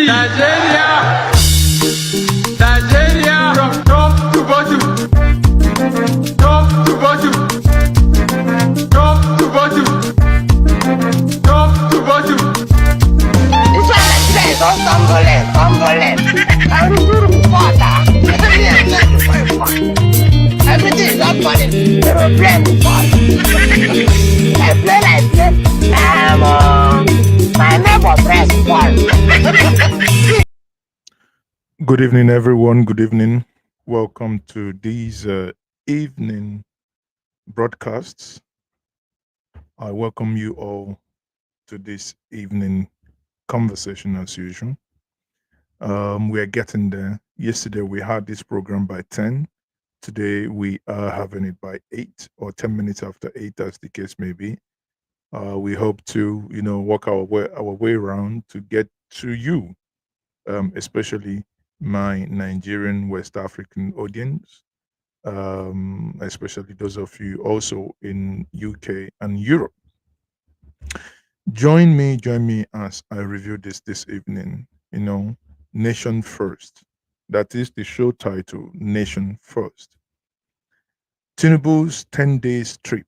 Nigeria, Nigeria, from top to bottom, top to bottom, top to bottom, top to bottom. This one like this on Congolese. I'm doing water. Everything is not funny. They will play the ball. I play. My neighbor press ball. Good evening, everyone. Good evening. Welcome to these evening broadcasts. I welcome you all to this evening conversation as usual. We are getting there. Yesterday we had this program by 10. Today we are having it by 8 or 10 minutes after 8, as the case may be. We hope to, work our way around to get to you, especially my Nigerian West African audience, especially those of you also in UK and Europe. Join me as I review this evening. Nation First. That is the show title, Nation First. Tinubu's 10 days trip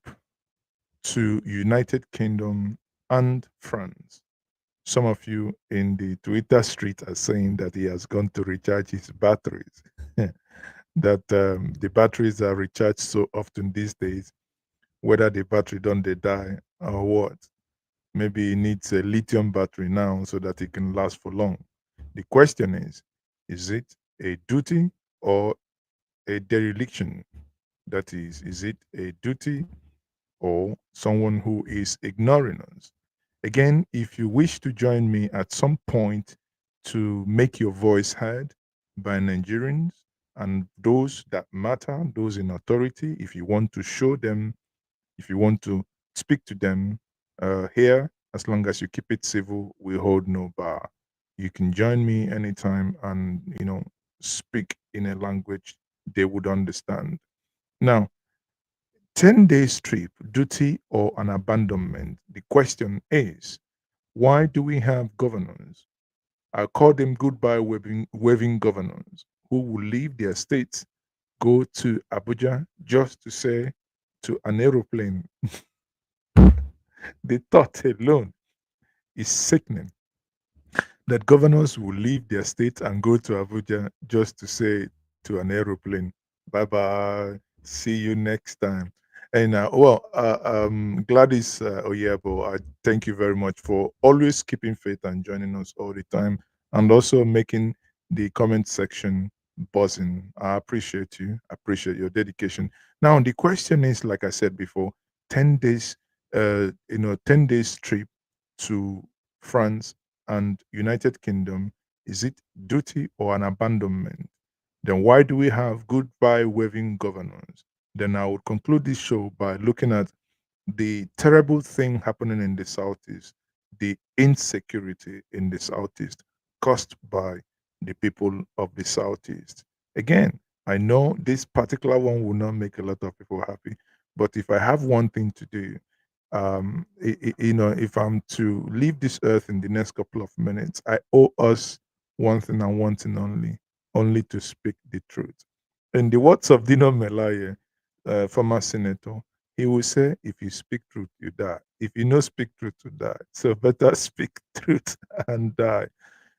to United Kingdom and France. Some of you in the Twitter street are saying that he has gone to recharge his batteries. That the batteries are recharged so often these days, whether the battery don't they die or what. Maybe he needs a lithium battery now so that it can last for long. The question is it a duty or a dereliction? That is it a duty or someone who is ignoring us? Again, if you wish to join me at some point to make your voice heard by Nigerians and those that matter, those in authority, if you want to show them, if you want to speak to them here, as long as you keep it civil, we hold no bar. You can join me anytime and, speak in a language they would understand. Now, 10 days trip, duty or an abandonment? The question is, why do we have governors? I call them goodbye waving governors who will leave their states, go to Abuja just to say to an aeroplane. The thought alone is sickening that governors will leave their state and go to Abuja just to say to an aeroplane, bye bye, see you next time. And Gladys Oyebo, I thank you very much for always keeping faith and joining us all the time, and also making the comment section buzzing. I appreciate you. I appreciate your dedication. Now, the question is, like I said before, 10 days, 10 days trip to France and United Kingdom. Is it duty or an abandonment? Then why do we have goodbye waving governors? Then I would conclude this show by looking at the terrible thing happening in the Southeast, the insecurity in the Southeast caused by the people of the Southeast. Again, I know this particular one will not make a lot of people happy, but if I have one thing to do, if I'm to leave this earth in the next couple of minutes, I owe us one thing and one thing only to speak the truth. In the words of Dino Melaye, former senator, he will say, if you speak truth, you die. If you no speak truth, you die. So better speak truth and die.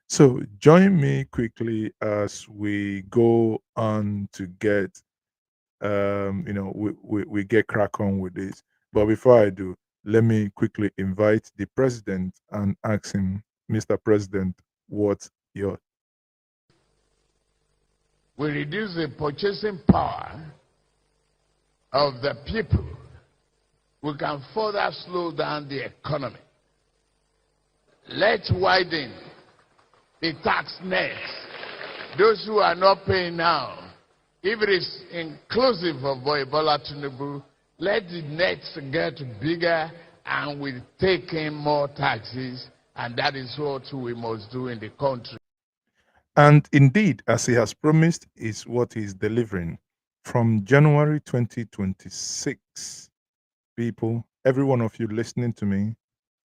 So join me quickly as we go on to get, we get crack on with this. But before I do, let me quickly invite the president and ask him, Mr. President, what's your... We reduce the purchasing power of the people, we can further slow down the economy. Let's widen the tax net. Those who are not paying now, if it is inclusive of Bola Tinubu, let the nets get bigger and we take in more taxes, and that is what we must do in the country. And indeed, as he has promised, is what he is delivering. From January 2026, people, every one of you listening to me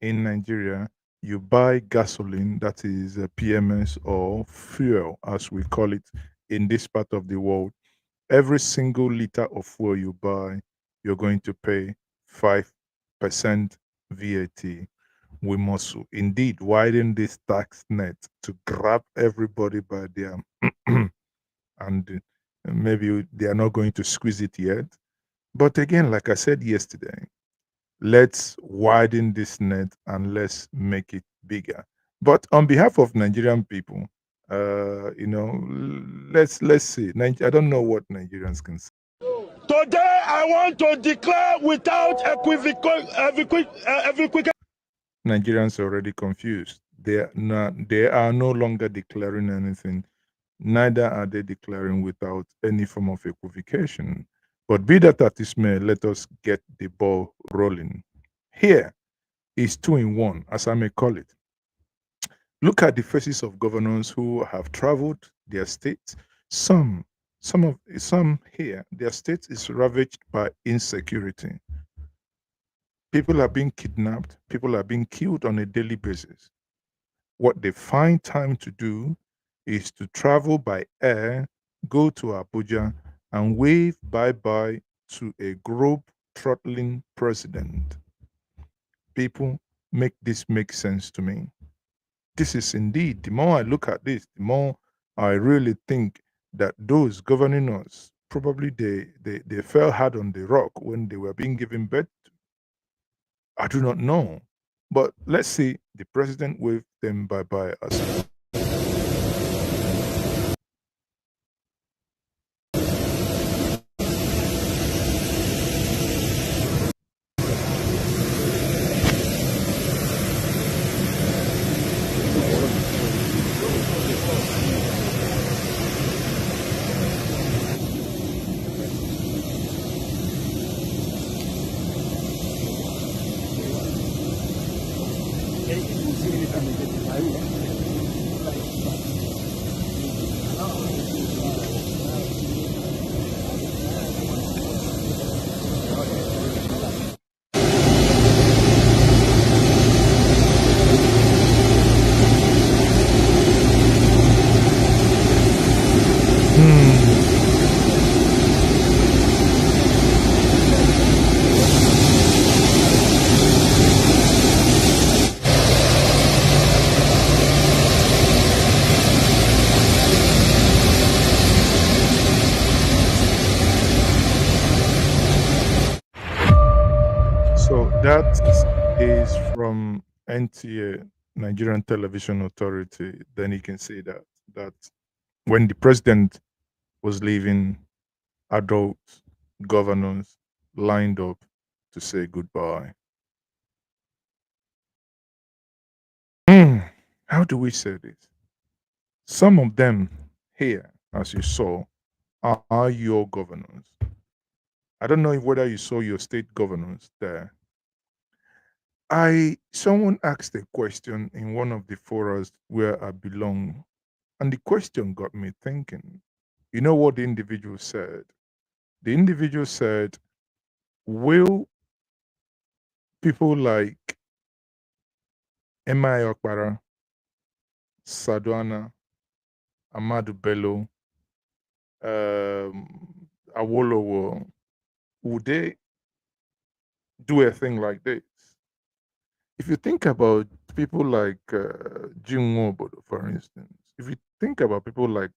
in Nigeria, you buy gasoline, that is PMS or fuel, as we call it in this part of the world, every single liter of fuel you buy, you're going to pay 5% VAT. We must indeed widen this tax net to grab everybody by their and maybe they are not going to squeeze it yet. But again, like I said yesterday, let's widen this net and let's make it bigger. But on behalf of Nigerian people, let's see. I don't know what Nigerians can say. Today, I want to declare without equivocation. Nigerians are already confused. They are no longer declaring anything. Neither are they declaring without any form of equivocation. But be that as it may, let us get the ball rolling. Here is 2 in 1, as I may call it. Look at the faces of governors who have traveled their states. Some here, their state is ravaged by insecurity. People are being kidnapped. People are being killed on a daily basis. What they find time to do is to travel by air, go to Abuja, and wave bye-bye to a globe-throttling president. People, make this make sense to me. This is indeed, the more I look at this, the more I really think that those governing us, probably they fell hard on the rock when they were being given birth to. I do not know. But let's see, the president waved them bye-bye as So that is from NTA, Nigerian Television Authority. Then you can see that when the president was leaving, adult governors lined up to say goodbye. How do we say this? Some of them here, as you saw, are your governors. I don't know whether you saw your state governors there. Someone asked a question in one of the forums where I belong, and the question got me thinking. You know what the individual said? The individual said, will people like Emma Okpara, Sadwana, Amadu Bello, Awolowo, would they do a thing like this? If you think about people like Jim Nwobodo, for instance, if you think about people like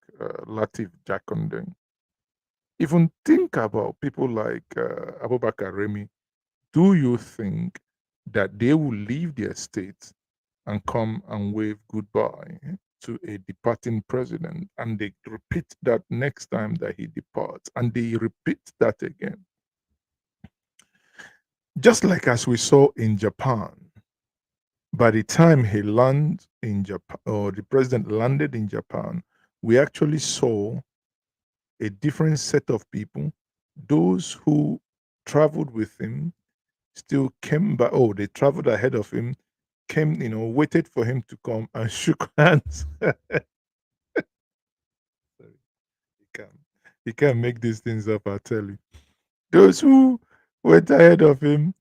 Latif Jakonde, even think about people like Abubakar Remy, do you think that they will leave their state and come and wave goodbye to a departing president, and they repeat that next time that he departs, and they repeat that again? Just like as we saw in Japan, by the time he landed in Japan, or the president landed in Japan, we actually saw a different set of people. Those who traveled with him still came back. Oh, they traveled ahead of him, came, waited for him to come and shook hands. Sorry, he can't make these things up, I tell you. Those who went ahead of him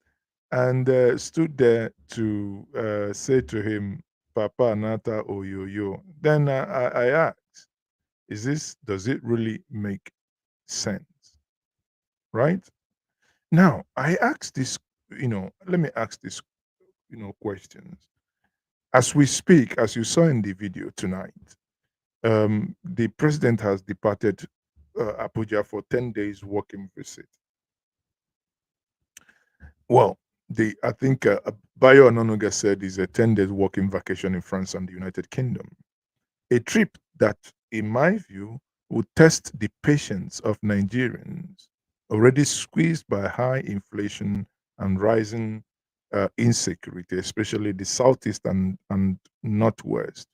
and stood there to say to him, Papa Nata Oyoyo. Then I asked, does it really make sense? Right? Now, I asked this, let me ask this, questions. As we speak, as you saw in the video tonight, the president has departed Abuja for 10 days working visit. Well, I think Bayo Ononuga said is a 10 days working vacation in France and the United Kingdom. A trip that, in my view, would test the patience of Nigerians already squeezed by high inflation and rising insecurity, especially the southeast and northwest.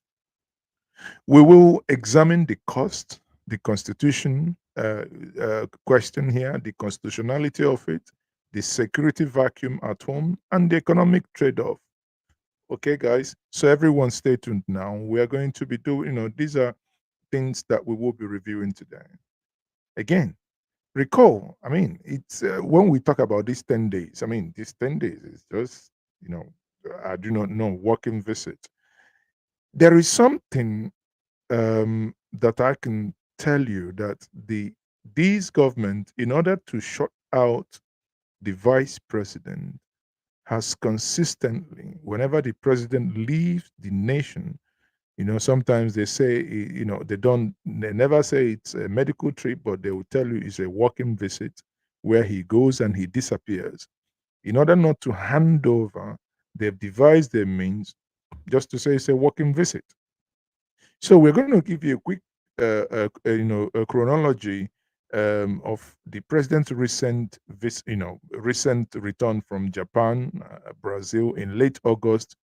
We will examine the cost, the constitution question here, the constitutionality of it, the security vacuum at home, and the economic trade off. Okay, guys. So everyone stay tuned now. We are going to be doing, these are things that we will be reviewing today. Again, recall, it's when we talk about these 10 days, these 10 days is just, I do not know, working visit. There is something that I can tell you that these government, in order to shut out the vice president, has consistently, whenever the president leaves the nation, sometimes they say, they never say it's a medical trip, but they will tell you it's a working visit where he goes and he disappears. In order not to hand over, they've devised their means just to say it's a working visit. So we're going to give you a quick, a chronology of the president's recent return from Japan, Brazil in late August,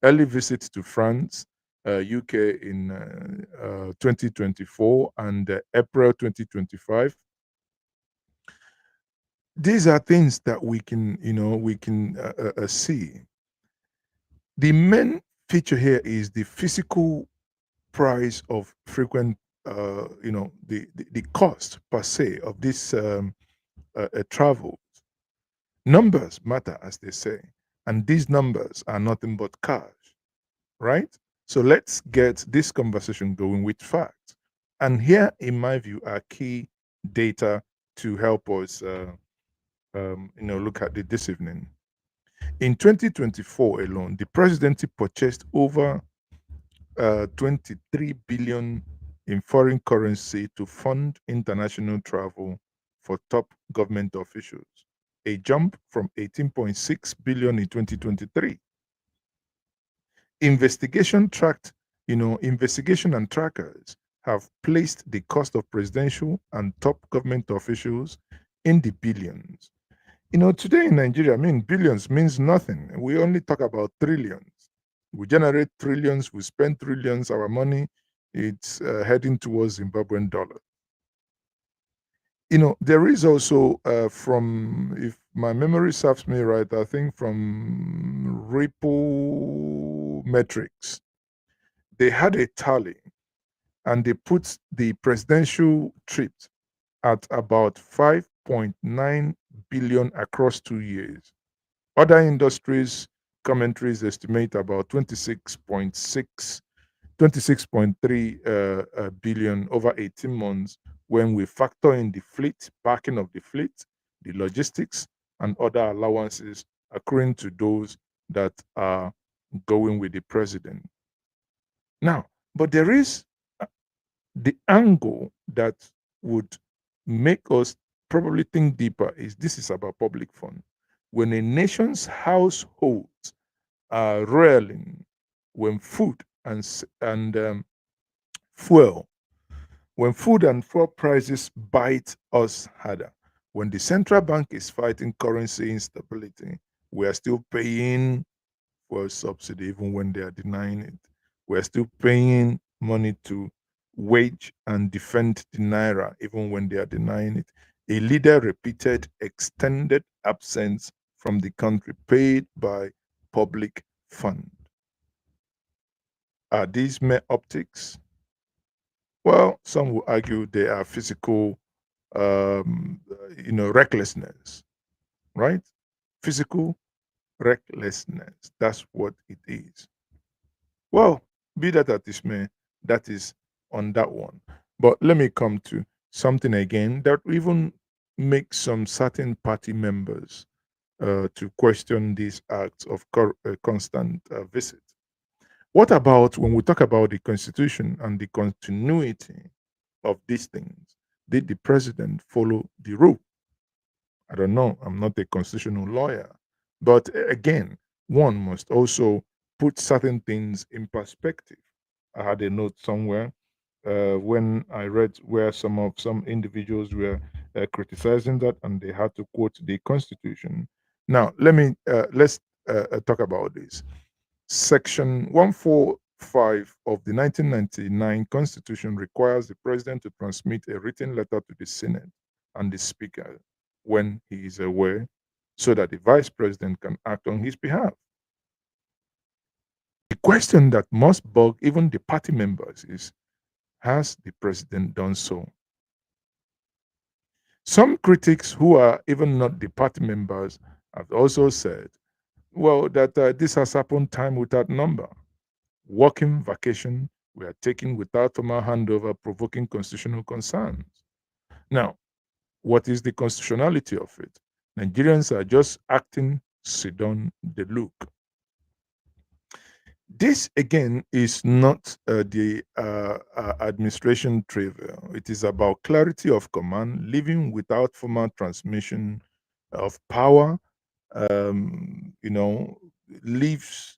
early visit to France, UK in 2024 and April 2025. These are things that we can, see. The main feature here is the physical price of frequent, the cost per se of this travel. Numbers matter, as they say, and these numbers are nothing but cash, right? So let's get this conversation going with facts. And here, in my view, are key data to help us, look at it this evening. In 2024 alone, the presidency purchased over 23 billion in foreign currency to fund international travel for top government officials, a jump from 18.6 billion in 2023. Investigation and trackers have placed the cost of presidential and top government officials in the billions. Today in Nigeria, billions means nothing. We only talk about trillions. We generate trillions, we spend trillions, our money, it's heading towards Zimbabwean dollar. There is also from, if my memory serves me right, I think from Ripple Metrics, they had a tally and they put the presidential trip at about 5.9 billion across 2 years. Other industries commentaries estimate about 26.3 billion over 18 months when we factor in the fleet, parking of the fleet, the logistics, and other allowances accruing to those that are going with the president. Now, but there is the angle that would make us probably think deeper is this is about public fund. When a nation's households are railing, when food and fuel, when food and fuel prices bite us harder, when the central bank is fighting currency instability, we are still paying for subsidy even when they are denying it. We're still paying money to wage and defend the naira even when they are denying it. A leader repeated extended absence from the country paid by public fund. Are these mere optics? Well, some will argue they are physical, recklessness, right? Physical Recklessness. That's what it is. Well, be that as it may, that is on that one. But let me come to something again that even makes some certain party members to question these acts of constant visit. What about when we talk about the constitution and the continuity of these things? Did the president follow the rule? I don't know. I'm not a constitutional lawyer. But again, one must also put certain things in perspective. I had a note somewhere when I read where some individuals were criticizing that, and they had to quote the Constitution. Now, let's talk about this. Section 145 of the 1999 Constitution requires the president to transmit a written letter to the Senate and the Speaker when he is aware, so that the vice president can act on his behalf. The question that must bug even the party members is, has the president done so? Some critics who are even not the party members have also said, well, that this has happened time without number. Working vacation were taken without formal handover, provoking constitutional concerns. Now, what is the constitutionality of it? Nigerians are just acting Sidon the look. This again is not the administration trivial. It is about clarity of command, living without formal transmission of power. You know, leaves,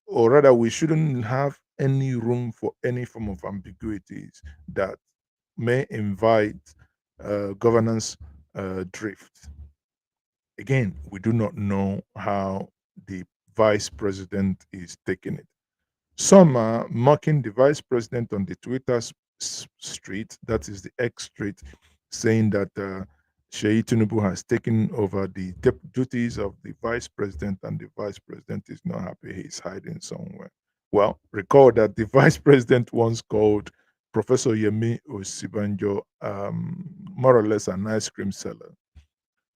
or rather, we shouldn't have any room for any form of ambiguities that may invite governance drift. Again, we do not know how the vice president is taking it. Some are mocking the vice president on the Twitter street, that is the X street, saying that Sheyi Tinubu has taken over the duties of the vice president, and the vice president is not happy. He's hiding somewhere. Well, recall that the vice president once called Professor Yemi Osibanjo more or less an ice cream seller.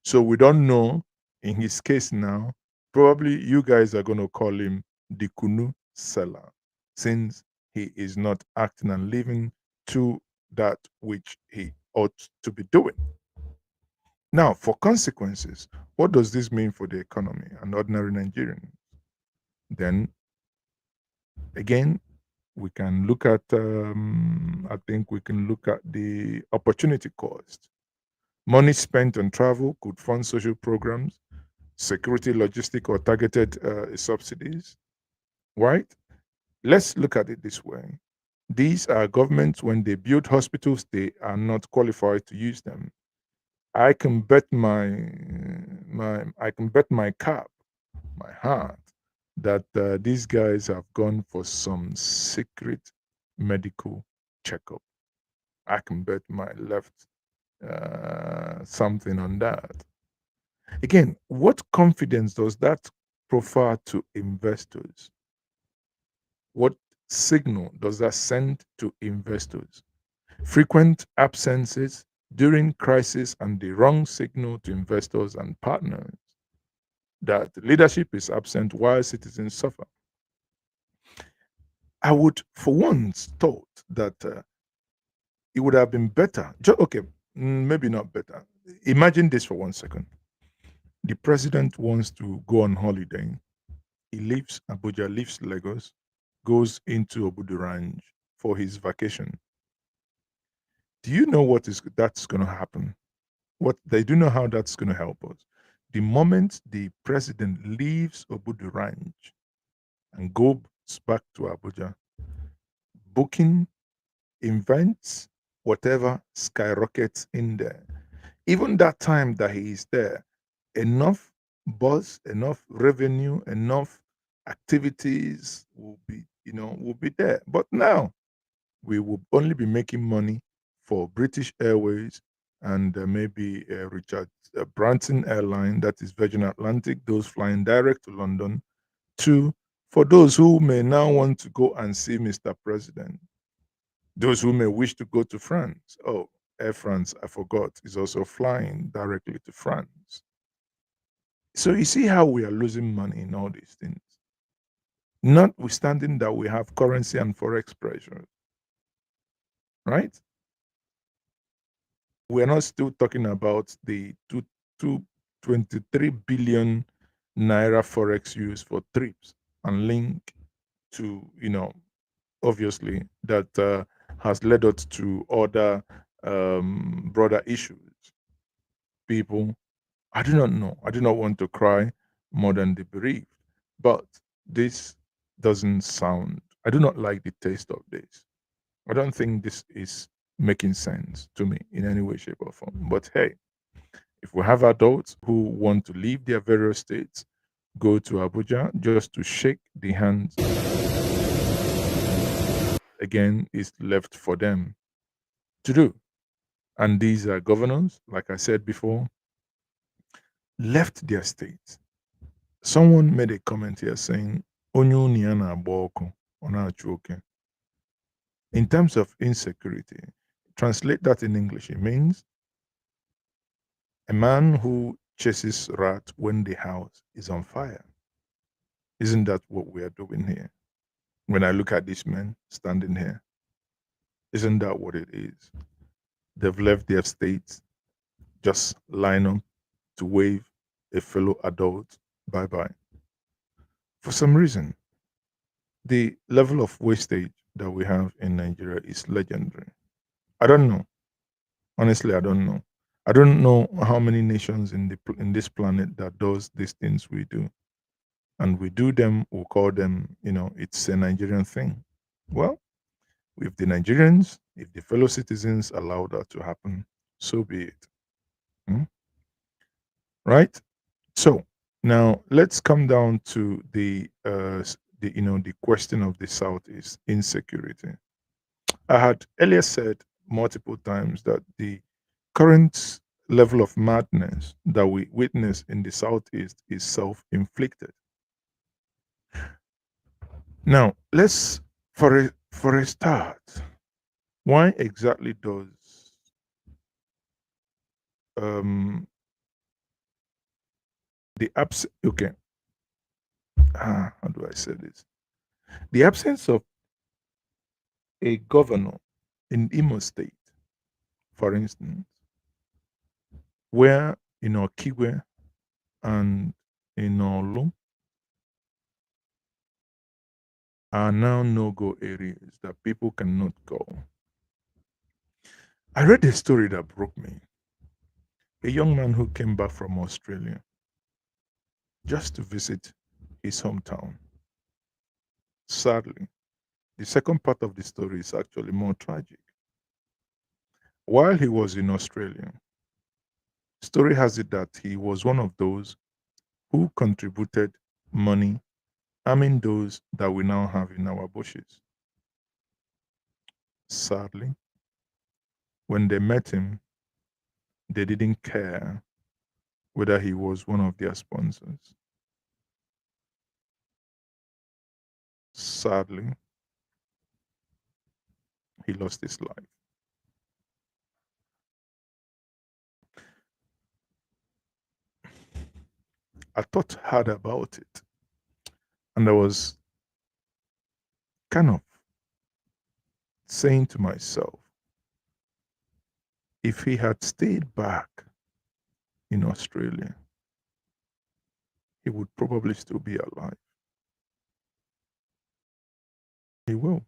So we don't know in his case now. Probably you guys are going to call him the Kunu seller, since he is not acting and living to that which he ought to be doing. Now, for consequences, what does this mean for the economy and ordinary Nigerians? Then again, we can look at, I think we can look at the opportunity cost. Money spent on travel could fund social programs, security, logistic, or targeted subsidies, right? Let's look at it this way. These are governments, when they build hospitals, they are not qualified to use them. I can bet I can bet my cap, my heart, that these guys have gone for some secret medical checkup. I can bet my left something on that. Again, what confidence does that profile to investors? What signal does that send to investors? Frequent absences during crisis and the wrong signal to investors and partners that leadership is absent while citizens suffer. I would, for once, thought that it would have been better. Okay, maybe not better. Imagine this for 1 second. The president wants to go on holiday. He leaves Abuja, leaves Lagos, goes into Obudu Ranch for his vacation. Do you know that's going to happen? What they do know how that's going to help us. The moment the president leaves Obudu Ranch and goes back to Abuja, booking, events, whatever skyrockets in there. Even that time that he is there, enough buzz, enough revenue, enough activities will be there. But now we will only be making money for British Airways and maybe Richard Branson Airline, that is Virgin Atlantic, those flying direct to London. Two, for those who may now want to go and see Mr. President, those who may wish to go to France. Oh, Air France, I forgot, is also flying directly to France. So you see how we are losing money in all these things, notwithstanding that we have currency and forex pressure, right? We're not still talking about the 23 billion naira forex used for trips and link to, obviously that has led us to other broader issues. People, I do not know. I do not want to cry more than the bereaved, but this doesn't sound. I do not like the taste of this. I don't think this is making sense to me in any way, shape, or form. But hey, if we have adults who want to leave their various states, go to Abuja just to shake the hands, again, is left for them to do. And these are governors, like I said before, left their states. Someone made a comment here saying, "Onye unu ya na-agba ọkụ, ọ na-achụ oke." In terms of insecurity, translate that in English, it means a man who chases rat when the house is on fire. Isn't that what we are doing here? When I look at these men standing here, isn't that what it is? They've left their states, just line up to wave a fellow adult bye bye. For some reason, the level of wastage that we have in Nigeria is legendary. I don't know. Honestly, I don't know. I don't know how many nations in this planet that does these things we do, and we do them. We call them, it's a Nigerian thing. Well, if the Nigerians, if the fellow citizens allow that to happen, so be it. Hmm? Right? So now let's come down to the question of the South is insecurity. I had earlier said multiple times that the current level of madness that we witness in the Southeast is self-inflicted. Now, let's for a start, why exactly does the absence okay how do I say this? The absence of a governor in Imo State, for instance, where in Okigwe and in Olu are now no-go areas that people cannot go. I read a story that broke me. A young man who came back from Australia just to visit his hometown. Sadly, the second part of the story is actually more tragic. While he was in Australia, story has it that he was one of those who contributed money arming those that we now have in our bushes. Sadly, when they met him, they didn't care whether he was one of their sponsors. Sadly, he lost his life. I thought hard about it, and I was kind of saying to myself, if he had stayed back in Australia, he would probably still be alive. He will.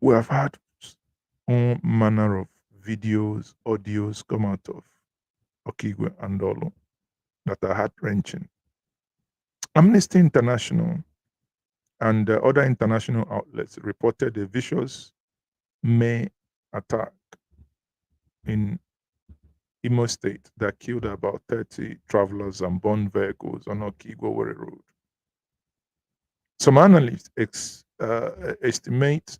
We have had all manner of videos, audios come out of Okigwe and Olo that are heart wrenching. Amnesty International and other international outlets reported a vicious May attack in Imo State that killed about 30 travelers and burned vehicles on Okigwe Road. Some analysts estimate,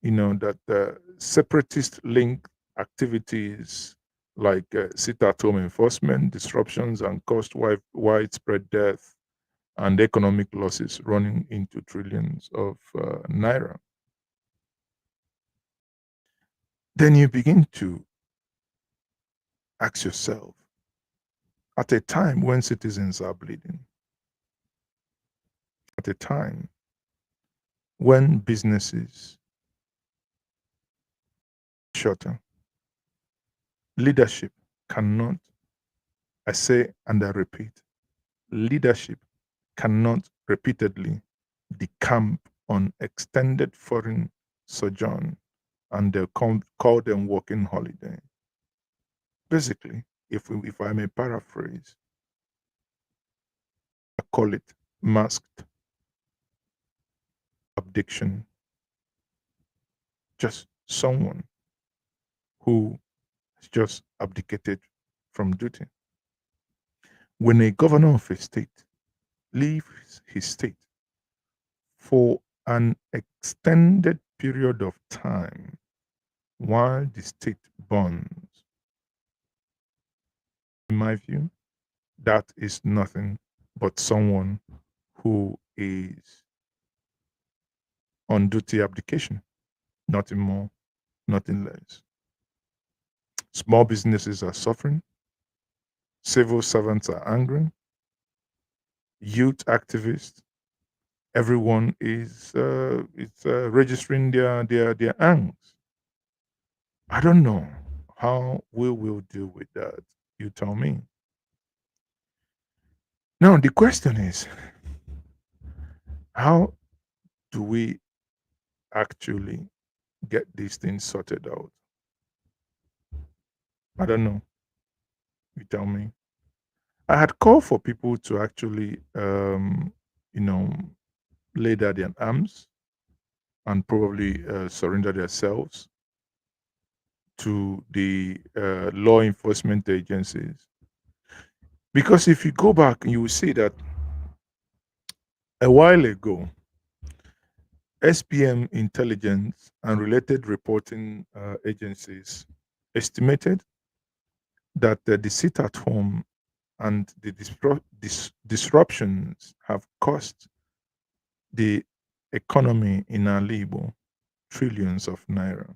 that separatist link activities like sit-at-home enforcement, disruptions, and caused widespread death and economic losses running into trillions of naira. Then you begin to ask yourself, at a time when citizens are bleeding, at a time when businesses shutter. Leadership cannot, I say and I repeat, leadership cannot repeatedly decamp on extended foreign sojourn and they call them working holiday. Basically, if I may paraphrase, I call it masked abdiction. Just someone who has just abdicated from duty. When a governor of a state leaves his state for an extended period of time while the state burns, in my view, that is nothing but someone who is on duty abdication, nothing more, nothing less. Small businesses are suffering, civil servants are angry, youth activists, everyone is registering their angst. I don't know how we will deal with that. You tell me. Now the question is, how do we actually get these things sorted out? I don't know. You tell me. I had called for people to actually, you know, lay down their arms and probably surrender themselves to the law enforcement agencies. Because if you go back, you will see that a while ago, SPM intelligence and related reporting agencies estimated that the sit at home and the disruptions have cost the economy in Alibo trillions of naira.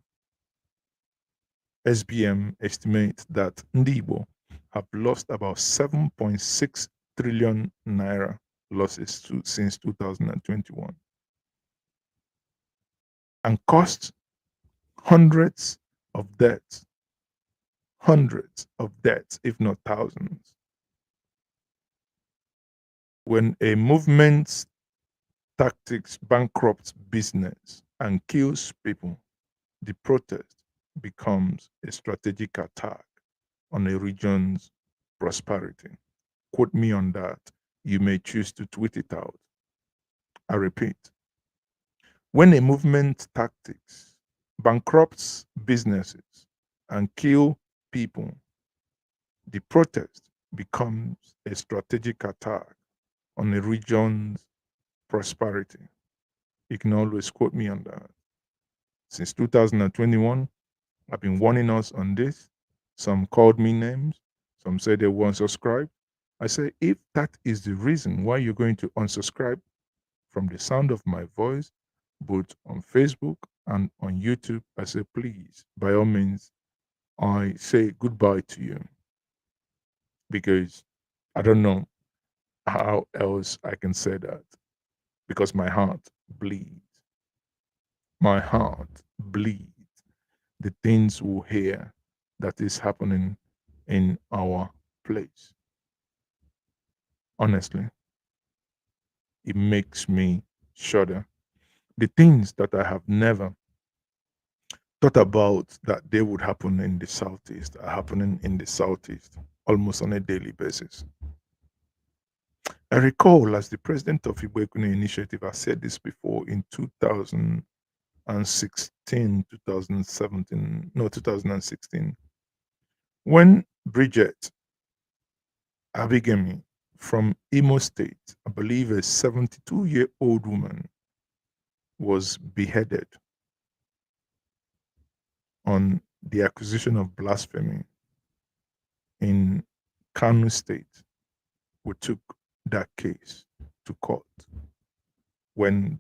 SBM estimates that Ndibo have lost about 7.6 trillion naira losses since 2021 and cost hundreds of deaths, if not thousands. When a movement's tactics bankrupts business and kills people, the protest becomes a strategic attack on a region's prosperity. Quote me on that. You may choose to tweet it out. I repeat, when a movement tactics bankrupts businesses and kill people, the protest becomes a strategic attack on a region's prosperity. You can always quote me on that. Since 2021, I've been warning us on this. Some called me names. Some said they won't subscribe. I say, if that is the reason why you're going to unsubscribe from the sound of my voice, both on Facebook and on YouTube, I say, please, by all means, I say goodbye to you because I don't know how else I can say that because my heart bleeds. My heart bleeds. The things we hear that is happening in our place. Honestly, it makes me shudder. The things that I have never thought about that they would happen in the Southeast are happening in the Southeast almost on a daily basis. I recall as the president of Igbo Initiative, I said this before in 2016, 2017, no, 2016, when Bridget Abigemi from Imo State, I believe a 72-year-old woman, was beheaded on the accusation of blasphemy in Kano State. We took that case to court. When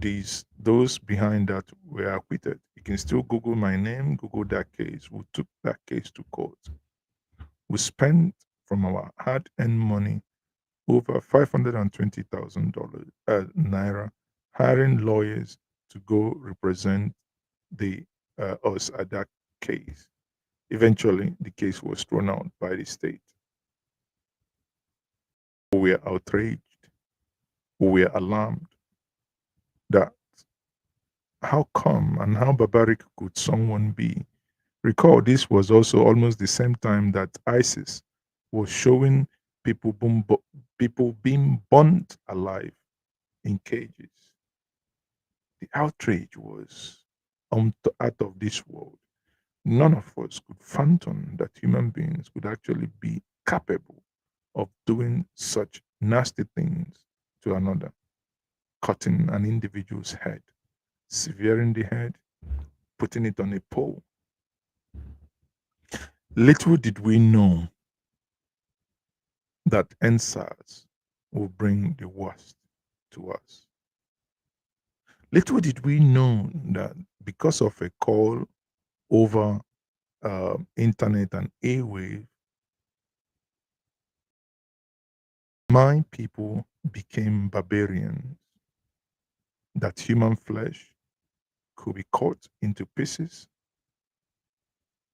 those behind that were acquitted, you can still Google my name, Google that case. We took that case to court. We spent from our hard-earned money, over $520,000 naira, hiring lawyers to go represent the us at that case. Eventually, the case was thrown out by the state. We were outraged. We were alarmed that how come and how barbaric could someone be? Recall, this was also almost the same time that ISIS was showing people, people being burnt alive in cages. The outrage was out of this world. None of us could fathom that human beings could actually be capable of doing such nasty things to another, cutting an individual's head, severing the head, putting it on a pole. Little did we know that NSAS will bring the worst to us. Little did we know that because of a call over internet and airwave, my people became barbarians, that human flesh could be cut into pieces.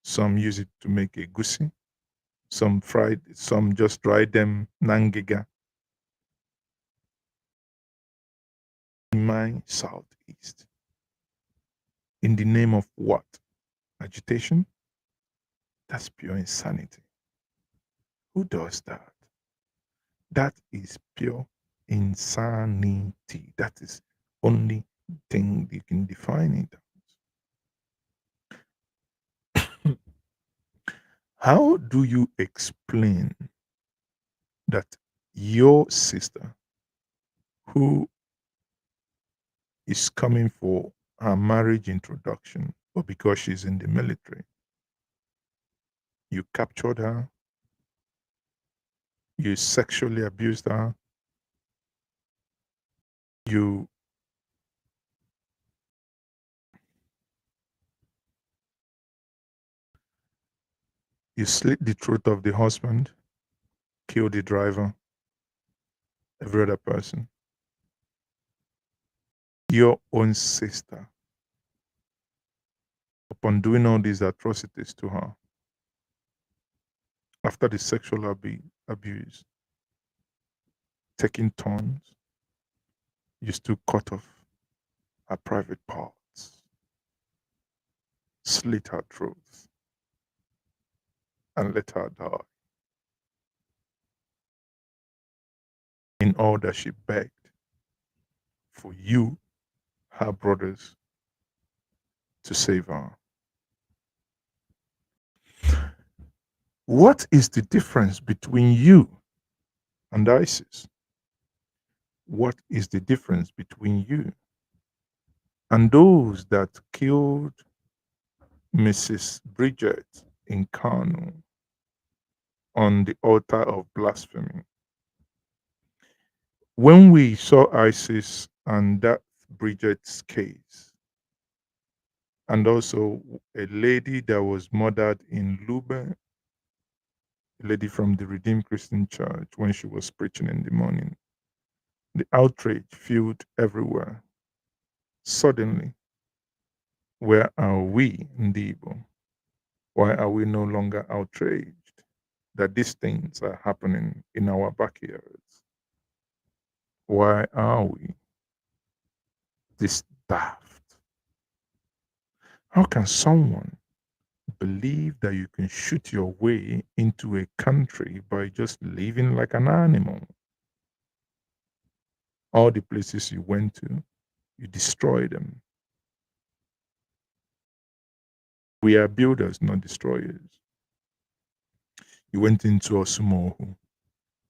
Some use it to make a goosey, some fried, some just dry them nangiga. In my southeast, in the name of what? Agitation? That's pure insanity. Who does that? That is pure insanity. That is only thing you can define it. How do you explain that your sister, who is coming for her marriage introduction, but because she's in the military, you captured her, you sexually abused her, you slit the throat of the husband, killed the driver, every other person. Your own sister, upon doing all these atrocities to her, after the sexual abuse, taking turns, used to cut off her private parts, slit her throat, and let her die. In all that she begged for you, her brothers, to save her. What is the difference between you and ISIS? What is the difference between you and those that killed Mrs. Bridget in Kano on the altar of blasphemy? When we saw ISIS and that Bridget's case, and also a lady that was murdered in Lube, a lady from the Redeemed Christian Church, when she was preaching in the morning, the outrage filled everywhere. Suddenly, where are we, Ndibo? Why are we no longer outraged that these things are happening in our backyards? Why are we this daft? How can someone believe that you can shoot your way into a country by just living like an animal? All the places you went to, you destroy them. We are builders, not destroyers. You went into Osumohu.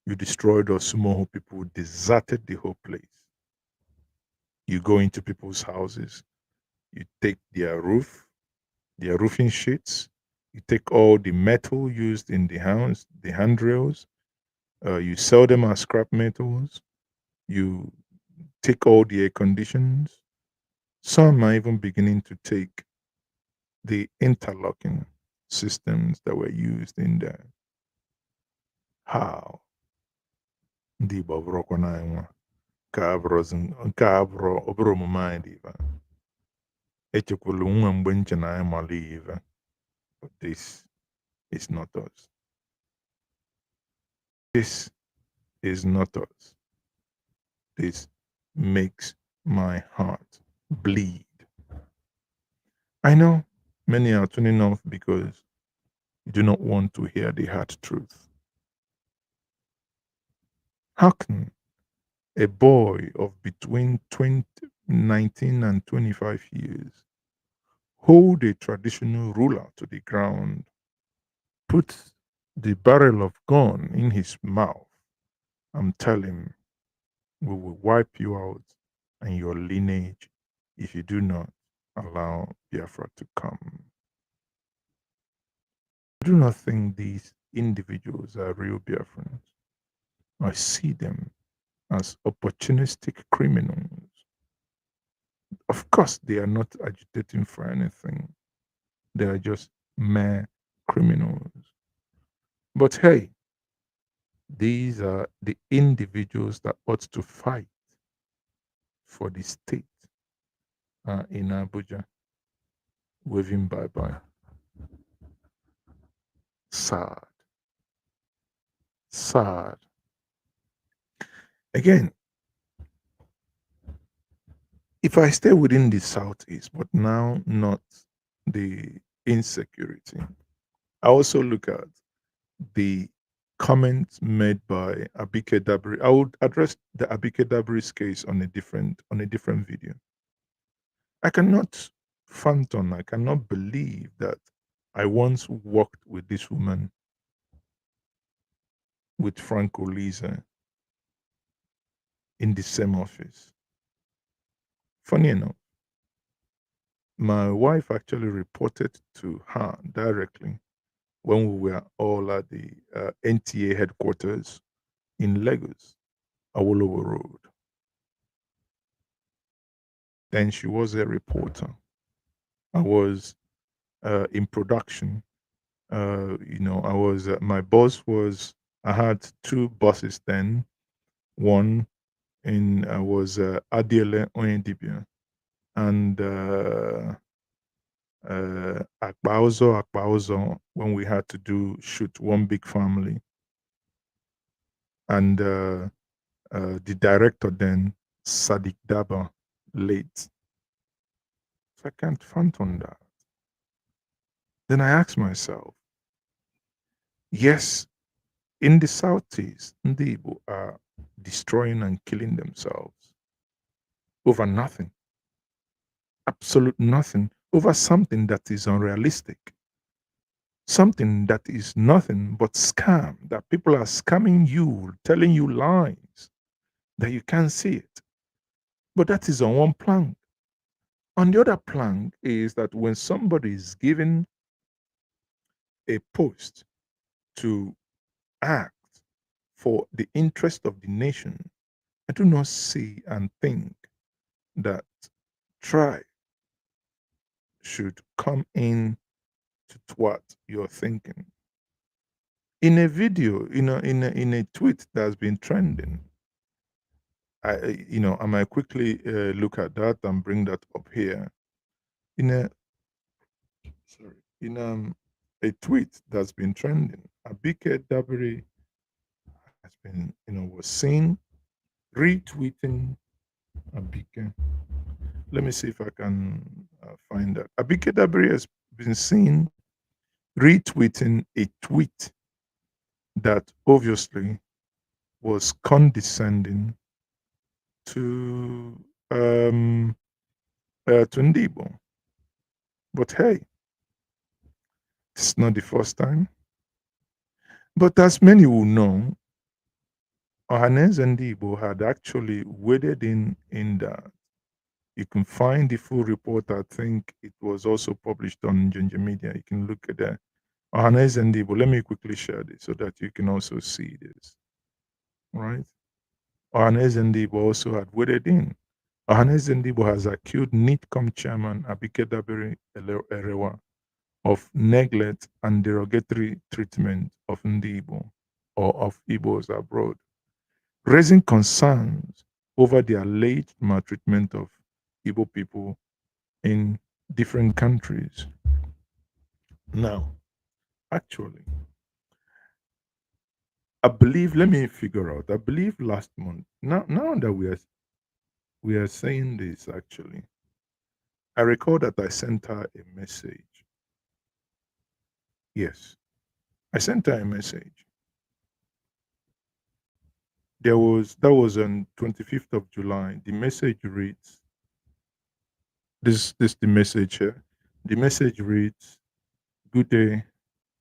You destroyed Osumohu. People deserted the whole place. You go into people's houses. You take their roof, their roofing sheets. You take all the metal used in the house, the handrails. You sell them as scrap metals. You take all the air conditions. Some are even beginning to take the interlocking systems that were used in there. how ndị Igbo bụrụkwa na nwa nke a bụrụ obere omume anyị dị ife echekwala nwa mgbe nche na anyị mara ife but this is not us. This is not us. This makes my heart bleed. I know many are tuning off because you do not want to hear the hard truth. How can a boy of between 19 and 25 years hold a traditional ruler to the ground, put the barrel of gun in his mouth, and tell him, "We will wipe you out and your lineage if you do not allow Biafra to come"? I do not think these individuals are real Biafrans. I see them as opportunistic criminals. Of course, they are not agitating for anything. They are just mere criminals. But hey, these are the individuals that ought to fight for the state in Abuja, waving bye bye. Sad. Sad. Again, if I stay within the southeast, but now not the insecurity, I also look at the comments made by Abike Dabri. I would address the Abike Dabri's case on a different video. I cannot fathom, I cannot believe that I once worked with this woman, with Franco Lisa, in the same office. Funny enough, my wife actually reported to her directly when we were all at the NTA headquarters in Lagos, Awolowo Road. Then she was a reporter. I was in production. I was, my boss was, I had two bosses then. One was Adiele Oyendibia and Akpauzo when we had to shoot One Big Family. And the director then, Sadiq Daba, late. So I can't fathom that. Then I asked myself, yes, in the Southeast, the Igbo are destroying and killing themselves over nothing, absolute nothing, over something that is unrealistic, something that is nothing but scam, that people are scamming you, telling you lies, that you can't see it. But that is on one plank. On the other plank is that when somebody is given a post to act for the interest of the nation, I do not see and think that tribe should come in to what you're thinking. In a video, in a tweet that's been trending, I might quickly look at that and bring that up here. In a tweet that's been trending, Abike Dabiri has been, was seen retweeting Abike. Let me see if I can find that. Abike Dabiri has been seen retweeting a tweet that obviously was condescending to Ndibo. But hey, it's not the first time. But as many will know, Ohanes and Ndibo had actually waded in that. You can find the full report. I think it was also published on NjenjeMedia. You can look at that. Ohanes and Ndibo. Let me quickly share this so that you can also see this. Right? Ohanes and Ndibo also had waded in. Ohanes and Ndibo has accused NITCOM chairman Abike Dabiri Erewa of neglect and derogatory treatment of Ndibo. or of Igbos abroad, raising concerns over the alleged maltreatment of Igbo people in different countries. Now, actually, I believe, let me figure out. I believe last month. Now that we are saying this, actually, I recall that I sent her a message. Yes, I sent her a message. That was on 25th of July. The message reads, this the message here. The message reads, "Good day,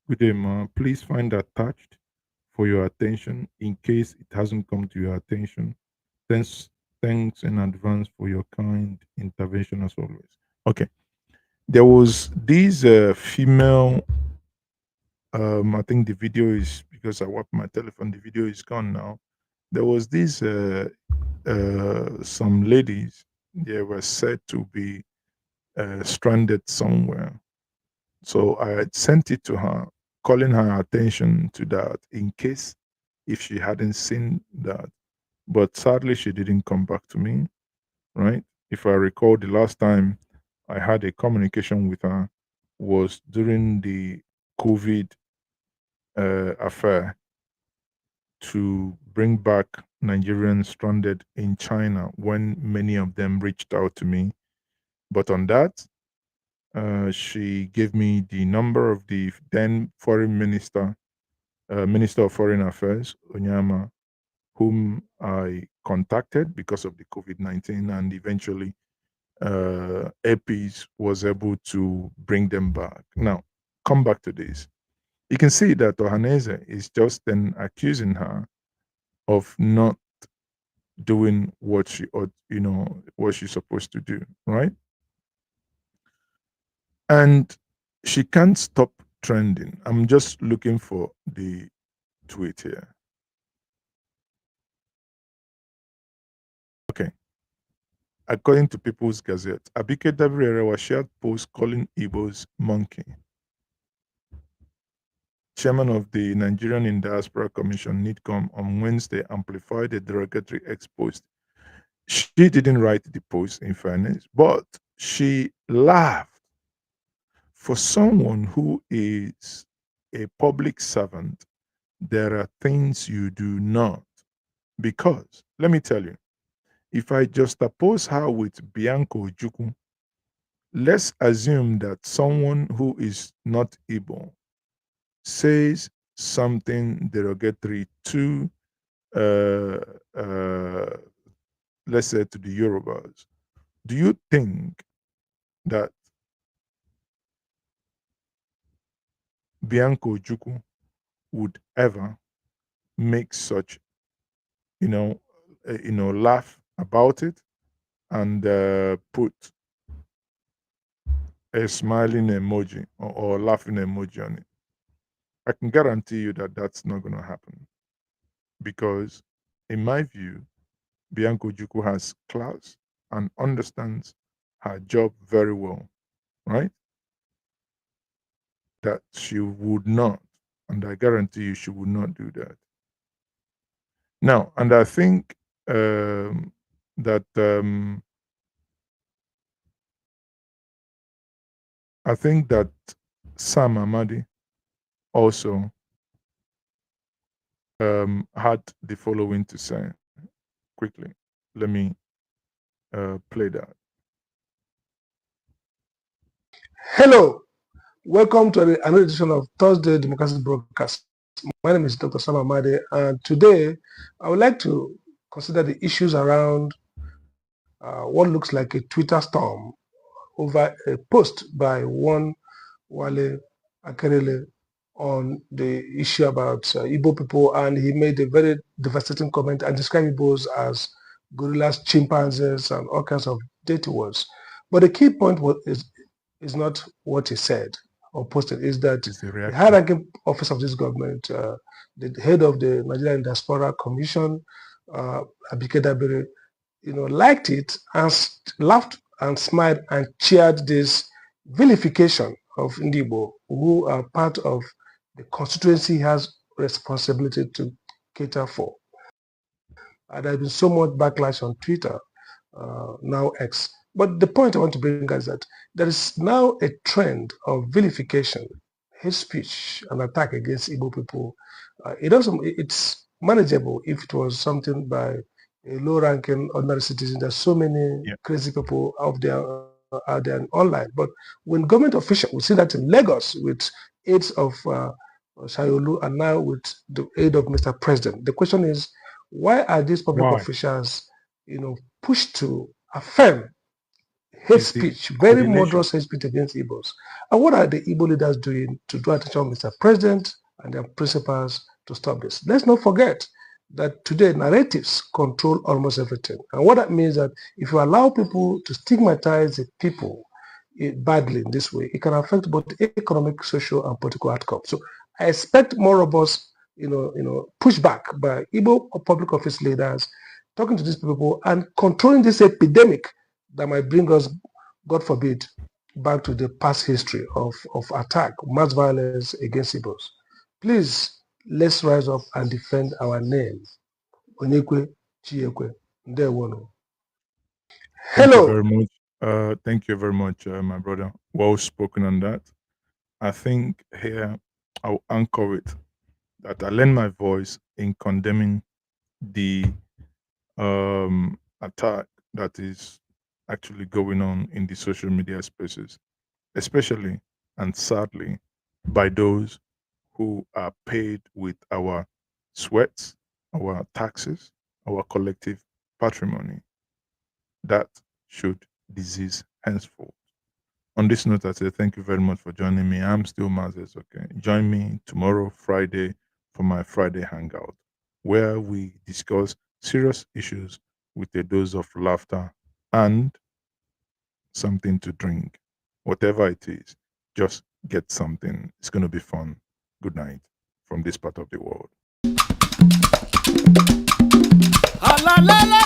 good day, ma. Please find attached for your attention in case it hasn't come to your attention. Thanks, thanks in advance for your kind intervention as always." Okay, there was this female. I think the video is, because I wiped my telephone. The video is gone now. There was this some ladies. They were said to be stranded somewhere. So I had sent it to her, calling her attention to that in case if she hadn't seen that. But sadly, she didn't come back to me, right? If I recall, the last time I had a communication with her was during the COVID affair to bring back Nigerians stranded in China when many of them reached out to me. But on that, she gave me the number of the then foreign minister, Minister of Foreign Affairs, Onyama, whom I contacted because of the COVID-19, and eventually APs was able to bring them back. Now, come back to this. You can see that Ohaneze is just then accusing her of not doing what she ought, what she's supposed to do, right? And she can't stop trending. I'm just looking for the tweet here. Okay. According to People's Gazette, Abike Dabire shared post calling Igbos monkey. Chairman of the Nigerian in Diaspora Commission, NIDCOM, on Wednesday amplified a derogatory ex post. She didn't write the post, in fairness, but she laughed. For someone who is a public servant, there are things you do not. Because, let me tell you, if I just oppose her with Bianco Juku, let's assume that someone who is not Igbo says something derogatory to, uh, uh, let's say, to the Yorubas. Do you think that Bianco Juku would ever make such, laugh about it and put a smiling emoji or laughing emoji on it? I can guarantee you that that's not going to happen because, in my view, Bianco Juku has class and understands her job very well, right? That she would not, and I guarantee you, she would not do that. Now, and I think that Sam Amadi also had the following to say. Quickly, let me play that. Hello, welcome to another edition of Thursday Democracy Broadcast. My name is Dr. Sam Amadi, and today I would like to consider the issues around what looks like a Twitter storm over a post by one Wale Akerele on the issue about Igbo people, and he made a very devastating comment and described Igbos as gorillas, chimpanzees, and all kinds of dirty words. But the key point is not what he said or posted, is that the high-ranking office of this government, the head of the Nigerian Diaspora Commission, Abike Dabire, liked it and laughed and smiled and cheered this vilification of Ndibo, who are part of the constituency he has responsibility to cater for. There's been so much backlash on Twitter, now X. But the point I want to bring is that there is now a trend of vilification, hate speech, and attack against Igbo people. It's manageable if it was something by a low-ranking ordinary citizen. There's so many crazy people out there online. But when government officials, we see that in Lagos with aides of Shayolu and now with the aid of Mr. President. The question is, why are these public officials, pushed to affirm hate speech, very murderous hate speech against Igbos? And what are the Igbo leaders doing to draw attention of Mr. President and their principals to stop this? Let's not forget that today narratives control almost everything. And what that means that if you allow people to stigmatize the people badly in this way, it can affect both economic, social, and political outcomes. So I expect more robust, pushback by Igbo public office leaders talking to these people and controlling this epidemic that might bring us, God forbid, back to the past history of attack, mass violence against Igbos. Please, let's rise up and defend our name. Onekwe Chiekwe. Ndewono. Thank you Hello. very much. Thank you very much, my brother. Well spoken on that. I think here I'll anchor it that I lend my voice in condemning the attack that is actually going on in the social media spaces, especially and sadly by those who are paid with our sweats, our taxes, our collective patrimony. That should disease henceforth. On this note, I say thank you very much for joining me. I'm still Mazes, okay? Join me tomorrow, Friday, for my Friday hangout, where we discuss serious issues with a dose of laughter and something to drink. Whatever it is, just get something. It's going to be fun. Good night from this part of the world. Ah, la, la, la.